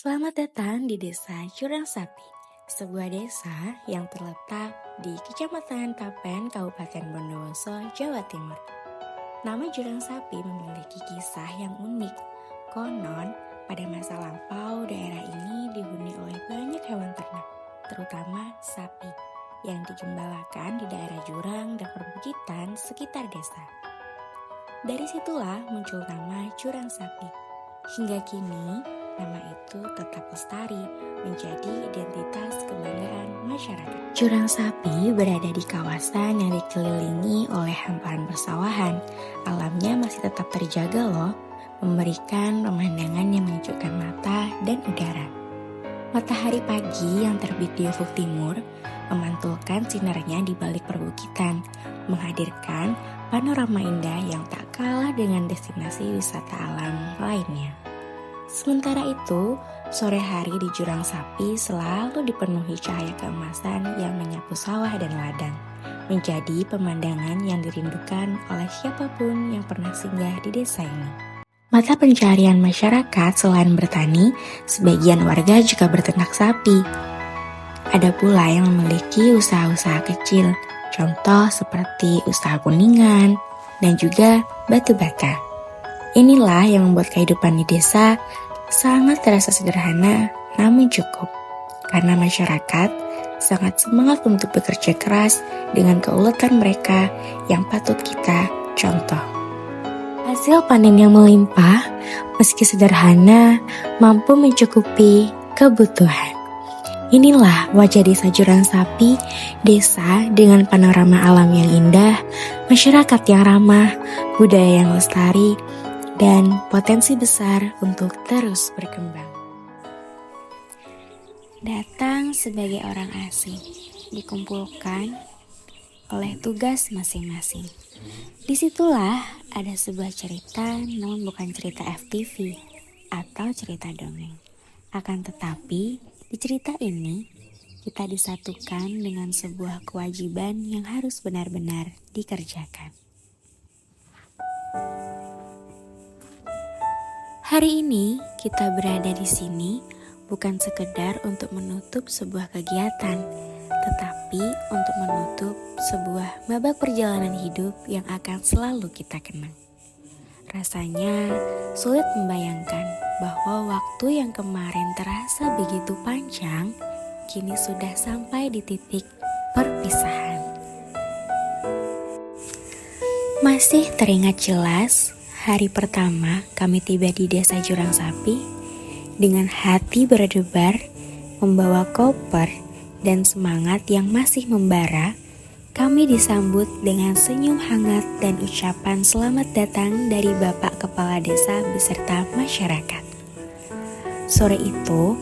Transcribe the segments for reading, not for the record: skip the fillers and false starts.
Selamat datang di Desa Jurang Sapi, sebuah desa yang terletak di Kecamatan Tapen, Kabupaten Bondowoso, Jawa Timur. Nama Jurang Sapi memiliki kisah yang unik. Konon, pada masa lampau daerah ini dihuni oleh banyak hewan ternak, terutama sapi, yang digembalakan di daerah jurang dan perbukitan sekitar desa. Dari situlah muncul nama Jurang Sapi. Hingga kini, nama itu tetap lestari menjadi identitas kebanggaan masyarakat. Jurang Sapi berada di kawasan yang dikelilingi oleh hamparan persawahan. Alamnya masih tetap terjaga loh, memberikan pemandangan yang menyejukkan mata dan udara. Matahari pagi yang terbit di ufuk timur memantulkan sinarnya di balik perbukitan, menghadirkan panorama indah yang tak kalah dengan destinasi wisata alam lainnya. Sementara itu, sore hari di Jurang Sapi selalu dipenuhi cahaya keemasan yang menyapu sawah dan ladang, menjadi pemandangan yang dirindukan oleh siapapun yang pernah singgah di desa ini. Mata pencaharian masyarakat selain bertani, sebagian warga juga berternak sapi. Ada pula yang memiliki usaha-usaha kecil, contoh seperti usaha kuningan dan juga batu bata. Inilah yang membuat kehidupan di desa sangat terasa sederhana namun cukup, karena masyarakat sangat semangat untuk bekerja keras dengan keuletan mereka yang patut kita contoh. Hasil panen yang melimpah, meski sederhana, mampu mencukupi kebutuhan. Inilah wajah desa Jurang Sapi, desa dengan panorama alam yang indah, masyarakat yang ramah, budaya yang lestari, dan potensi besar untuk terus berkembang. Datang sebagai orang asing, dikumpulkan oleh tugas masing-masing. Disitulah ada sebuah cerita, namun bukan cerita FTV atau cerita dongeng. Akan tetapi, di cerita ini kita disatukan dengan sebuah kewajiban yang harus benar-benar dikerjakan. Hari ini kita berada di sini bukan sekedar untuk menutup sebuah kegiatan, tetapi untuk menutup sebuah babak perjalanan hidup yang akan selalu kita kenang. Rasanya sulit membayangkan bahwa waktu yang kemarin terasa begitu panjang, kini sudah sampai di titik perpisahan. Masih teringat jelas hari pertama kami tiba di desa Jurang Sapi, dengan hati berdebar, membawa koper dan semangat yang masih membara, kami disambut dengan senyum hangat dan ucapan selamat datang dari Bapak Kepala Desa beserta masyarakat. Sore itu,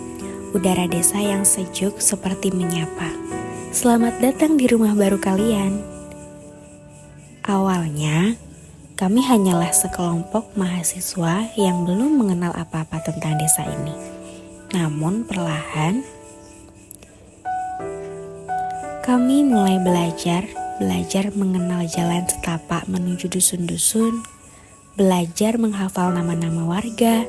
udara desa yang sejuk seperti menyapa, "Selamat datang di rumah baru kalian." Awalnya, kami hanyalah sekelompok mahasiswa yang belum mengenal apa-apa tentang desa ini. Namun perlahan, kami mulai belajar mengenal jalan setapak menuju dusun-dusun, belajar menghafal nama-nama warga,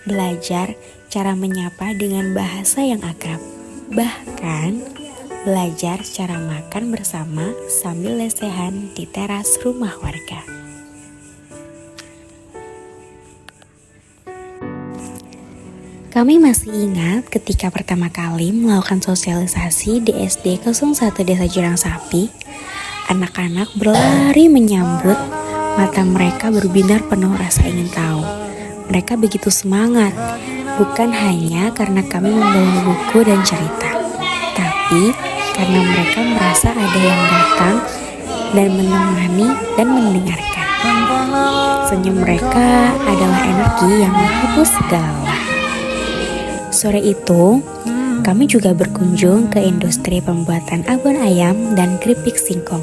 belajar cara menyapa dengan bahasa yang akrab, bahkan belajar cara makan bersama sambil lesehan di teras rumah warga. Kami masih ingat ketika pertama kali melakukan sosialisasi di SD 01 Desa Jurang Sapi, anak-anak berlari menyambut, mata mereka berbinar penuh rasa ingin tahu. Mereka begitu semangat, bukan hanya karena kami membawa buku dan cerita, tapi karena mereka merasa ada yang datang dan menemani dan mendengarkan. Senyum mereka adalah energi yang menghapus segala lelah. Sore itu, kami juga berkunjung ke industri pembuatan abon ayam dan keripik singkong.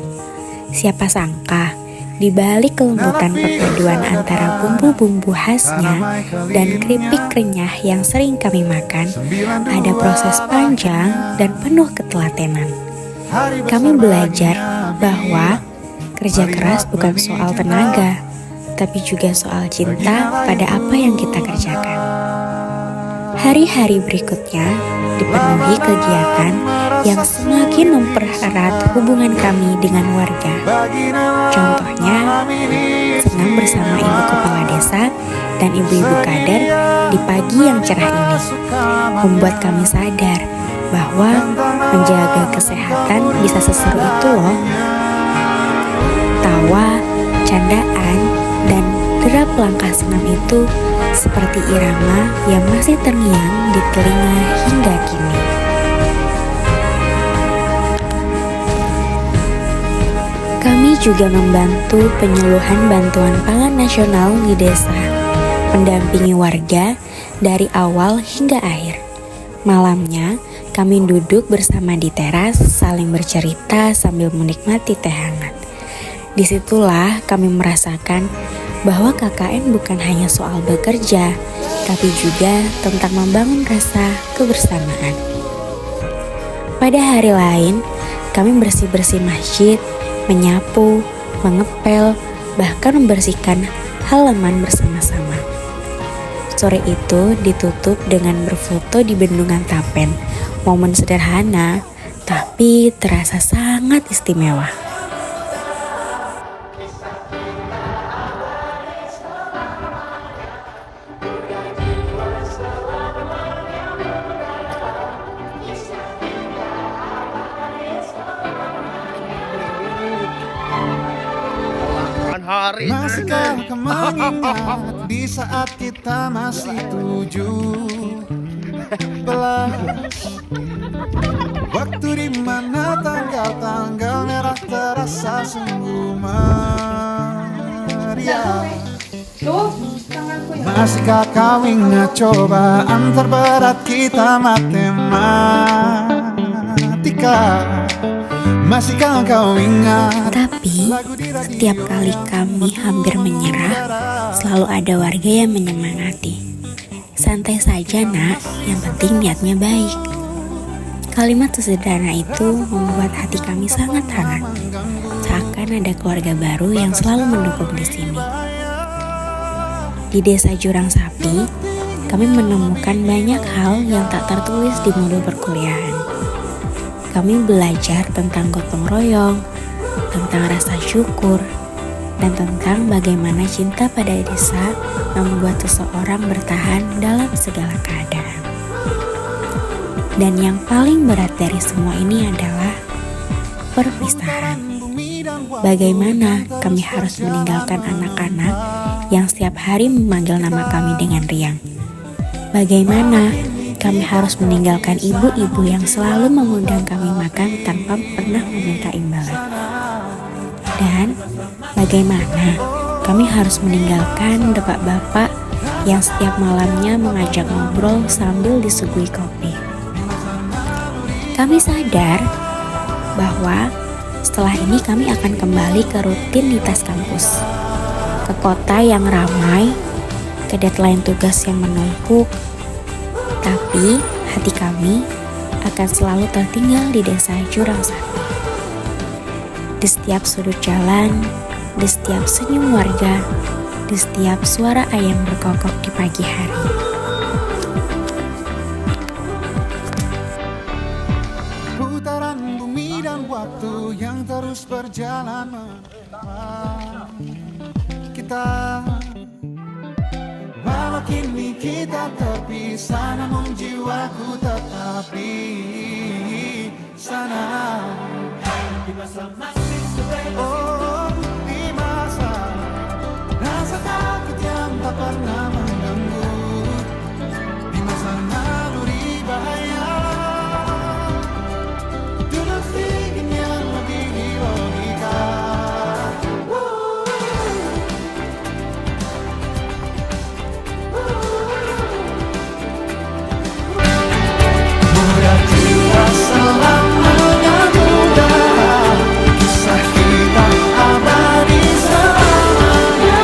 Siapa sangka, di balik kelembutan perpaduan antara bumbu-bumbu khasnya dan keripik renyah yang sering kami makan, ada proses panjang dan penuh ketelatenan. Kami belajar bahwa kerja keras bukan soal tenaga, tapi juga soal cinta pada apa yang kita kerjakan. Hari-hari berikutnya dipenuhi kegiatan yang semakin mempererat hubungan kami dengan warga. Contohnya, senam bersama ibu kepala desa dan ibu-ibu kader di pagi yang cerah ini membuat kami sadar bahwa menjaga kesehatan bisa seseru itu loh. Tawa, candaan, dan derap langkah senam itu seperti irama yang masih terngiang di telinga hingga kini. Kami juga membantu penyuluhan bantuan pangan nasional di desa, mendampingi warga dari awal hingga akhir. Malamnya, kami duduk bersama di teras, saling bercerita sambil menikmati teh hangat. Disitulah kami merasakan bahwa KKN bukan hanya soal bekerja, tapi juga tentang membangun rasa kebersamaan. Pada hari lain, kami bersih-bersih masjid, menyapu, mengepel, bahkan membersihkan halaman bersama-sama. Sore itu ditutup dengan berfoto di Bendungan Tapen. Momen sederhana, tapi terasa sangat istimewa. Masihkah kau mengingat di saat kita masih 17? Waktu di mana tanggal-tanggal merah terasa sungguh meriah. Masihkah kau ingat cobaan terberat kita matematika? Masihkah kau ingat? Tapi setiap kali kami hampir menyerah, selalu ada warga yang menyemangati. Santai saja nak, yang penting niatnya baik. Kalimat sesederhana itu membuat hati kami sangat hangat. Seakan ada keluarga baru yang selalu mendukung di sini. Di desa Jurang Sapi, kami menemukan banyak hal yang tak tertulis di modul perkuliahan. Kami belajar tentang gotong royong, tentang rasa syukur, dan tentang bagaimana cinta pada desa membuat seseorang bertahan dalam segala keadaan. Dan yang paling berat dari semua ini adalah perpisahan. Bagaimana kami harus meninggalkan anak-anak yang setiap hari memanggil nama kami dengan riang. Bagaimana kami harus meninggalkan ibu-ibu yang selalu mengundang kami makan tanpa pernah meminta imbalan. Dan bagaimana kami harus meninggalkan bapak-bapak yang setiap malamnya mengajak ngobrol sambil disuguhi kopi. Kami sadar bahwa setelah ini kami akan kembali ke rutinitas kampus, ke kota yang ramai, ke deadline tugas yang menumpuk. Tapi hati kami akan selalu tertinggal di desa Jurang Sapi. Di setiap sudut jalan, di setiap senyum warga, di setiap suara ayam berkokok di pagi hari. Putaran bumi dan waktu yang terus berjalan kita. Walau kini kita terpisah, namun jiwaku tetap di sana. Oh, di masa rasa takut yang tak pernah mengganggu, di masa naluri bahaya, duduk dingin yang lebih logika. Mudah jiwa selamanya mudah, kisah kita abadi selamanya.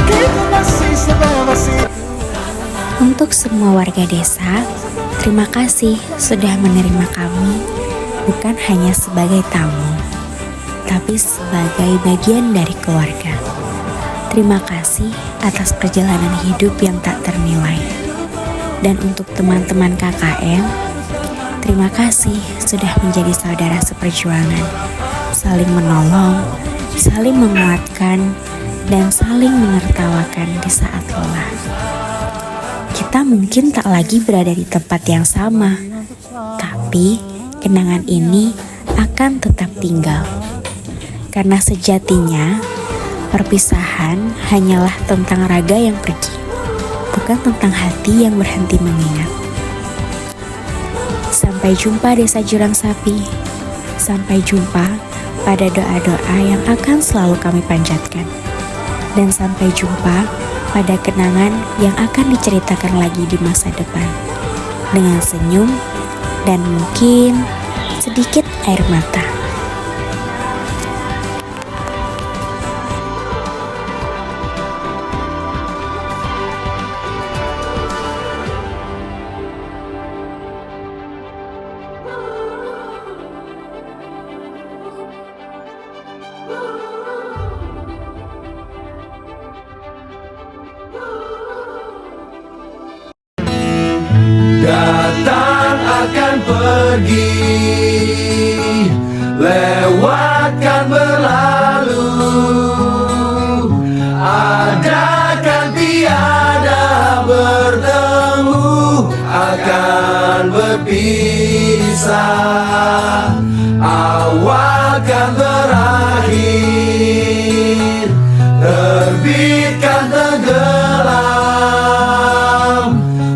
Kita masih sebebas itu. Untuk semua warga desa, terima kasih sudah menerima kami bukan hanya sebagai tamu, tapi sebagai bagian dari keluarga. Terima kasih atas perjalanan hidup yang tak ternilai. Dan untuk teman-teman KKM, terima kasih sudah menjadi saudara seperjuangan, saling menolong, saling menguatkan, dan saling menertawakan di saat lelah. Kita mungkin tak lagi berada di tempat yang sama, tapi kenangan ini akan tetap tinggal. Karena sejatinya, perpisahan hanyalah tentang raga yang pergi, bukan tentang hati yang berhenti mengingat. Sampai jumpa Desa Jurang Sapi. Sampai jumpa pada doa-doa yang akan selalu kami panjatkan. Dan sampai jumpa pada kenangan yang akan diceritakan lagi di masa depan. Dengan senyum dan mungkin sedikit air mata. Datang akan pergi, lewatkan berlalu, ada kan tiada bertemu, akan berpisah, awal kan berakhir, terbitkan tenggelam,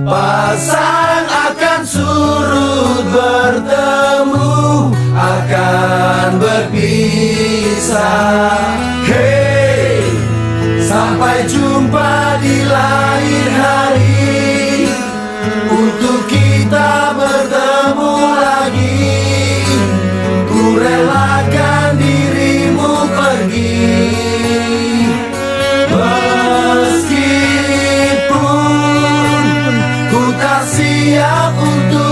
pasang akan surut bertemu, akan berpisah. Hey, sampai jumpa di lain hari, untuk kita bertemu lagi. Ku relakan dirimu pergi, meskipun ku tak siap untuk